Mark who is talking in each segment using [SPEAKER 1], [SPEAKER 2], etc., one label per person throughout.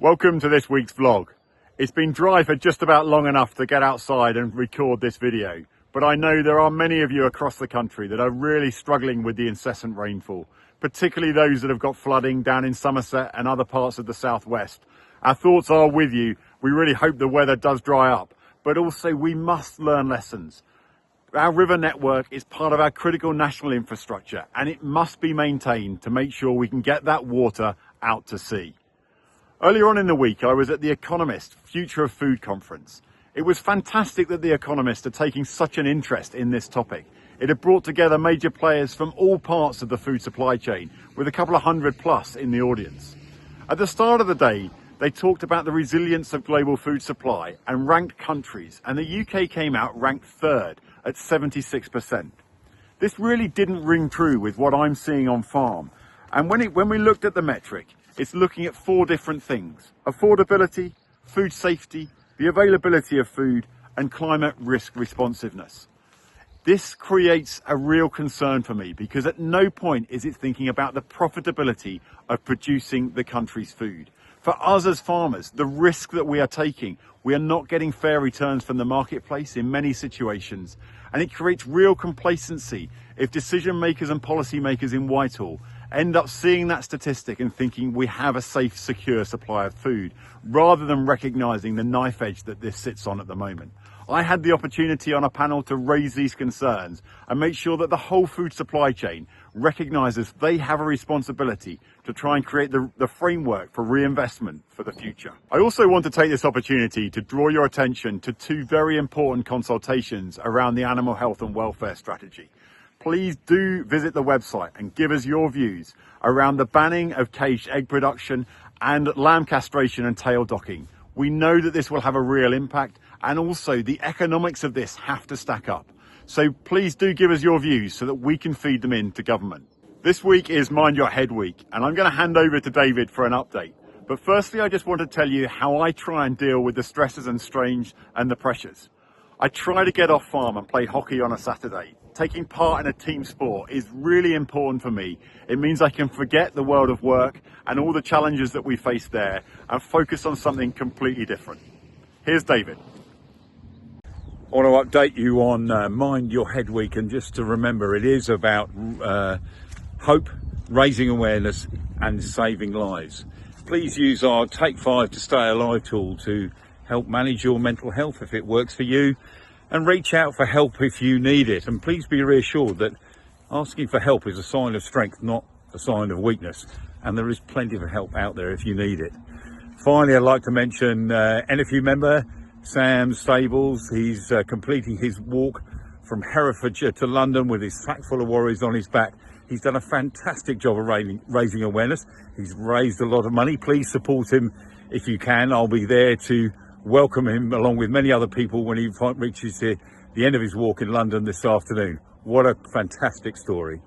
[SPEAKER 1] Welcome to this week's vlog. It's been dry for just about long enough to get outside and record this video, but I know there are many of you across the country that are really struggling with the incessant rainfall, particularly those that have got flooding down in Somerset and other parts of the southwest. Our thoughts are with you. We really hope the weather does dry up, but also we must learn lessons. Our river network is part of our critical national infrastructure, and it must be maintained to make sure we can get that water out to sea. Earlier on in the week, I was at the Economist Future of Food conference. It was fantastic that the Economist are taking such an interest in this topic. It had brought together major players from all parts of the food supply chain, with a couple of hundred plus in the audience. At the start of the day, they talked about the resilience of global food supply and ranked countries, and the UK came out ranked third at 76%. This really didn't ring true with what I'm seeing on farm. And when we looked at the metric, it's looking at four different things: affordability, food safety, the availability of food, and climate risk responsiveness. This creates a real concern for me, because at no point is it thinking about the profitability of producing the country's food. For us as farmers, the risk that we are taking, we are not getting fair returns from the marketplace in many situations, and it creates real complacency if decision makers and policy makers in Whitehall end up seeing that statistic and thinking we have a safe, secure supply of food, rather than recognising the knife edge that this sits on at the moment. I had the opportunity on a panel to raise these concerns and make sure that the whole food supply chain recognises they have a responsibility to try and create the framework for reinvestment for the future. I also want to take this opportunity to draw your attention to two very important consultations around the animal health and welfare strategy. Please do visit the website and give us your views around the banning of caged egg production and lamb castration and tail docking. We know that this will have a real impact, and also the economics of this have to stack up. So please do give us your views so that we can feed them in to government. This week is Mind Your Head week, and I'm going to hand over to David for an update. But firstly, I just want to tell you how I try and deal with the stresses and strains and the pressures. I try to get off farm and play hockey on a Saturday. Taking part in a team sport is really important for me. It means I can forget the world of work and all the challenges that we face there and focus on something completely different. Here's David.
[SPEAKER 2] I want to update you on Mind Your Head Week, and just to remember, it is about hope, raising awareness and saving lives. Please use our Take 5 to Stay Alive tool to help manage your mental health if it works for you, and reach out for help if you need it. And please be reassured that asking for help is a sign of strength, not a sign of weakness, and there is plenty of help out there if you need it. Finally, I'd like to mention NFU member Sam Stables. He's completing his walk from Herefordshire to London with his sack full of worries on his back. He's done a fantastic job of raising awareness. He's raised a lot of money. Please support him if you can. I'll be there to welcome him along with many other people when he reaches the end of his walk in London this afternoon. What a fantastic story.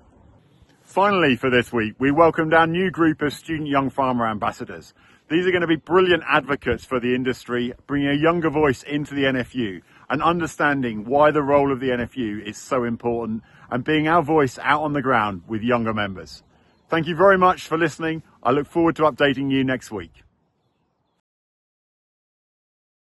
[SPEAKER 1] Finally, for this week, we welcomed our new group of student young farmer ambassadors. These are going to be brilliant advocates for the industry, bringing a younger voice into the NFU and understanding why the role of the NFU is so important, and being our voice out on the ground with younger members. Thank you very much for listening. I look forward to updating you next week.